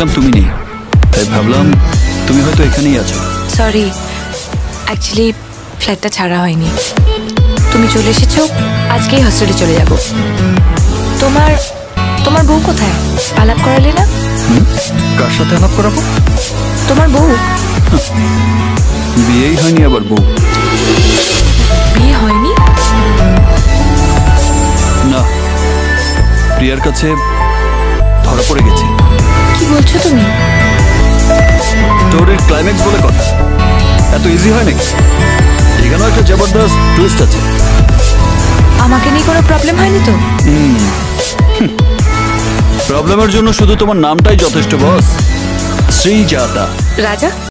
দেখলাম তুমি নেই, তাই ভাবলাম তুমি হয়তো এখানেই আছো। সরি, অ্যাকচুয়ালি ফ্ল্যাটটা ছাড়া হয়নি। তুমি চলে এসেছো, আজকেই হস্টেলে চলে যাব। তোমার তোমার বউ কোথায়? আলাপ করালে না? কার সাথে আলাপ করাবো? তোমার বউ। বিয়েই হয়নি আবার বউ? বিয়ে হয়নি? না, প্রিয়ার কাছে ধরা পড়ে গেছে। কি বলছো তুমি? স্টোরির ক্লাইম্যাক্স বলে কথা, এত ইজি হয় নাকি? এখানেও একটা জবরদস্ত টুইস্ট আছে। আমাকে নিয়ে কোনো প্রবলেম হয়নি তো? প্রবলেমের জন্য শুধু তোমার নামটাই যথেষ্ট বস, শ্রীজাতা। রাজা।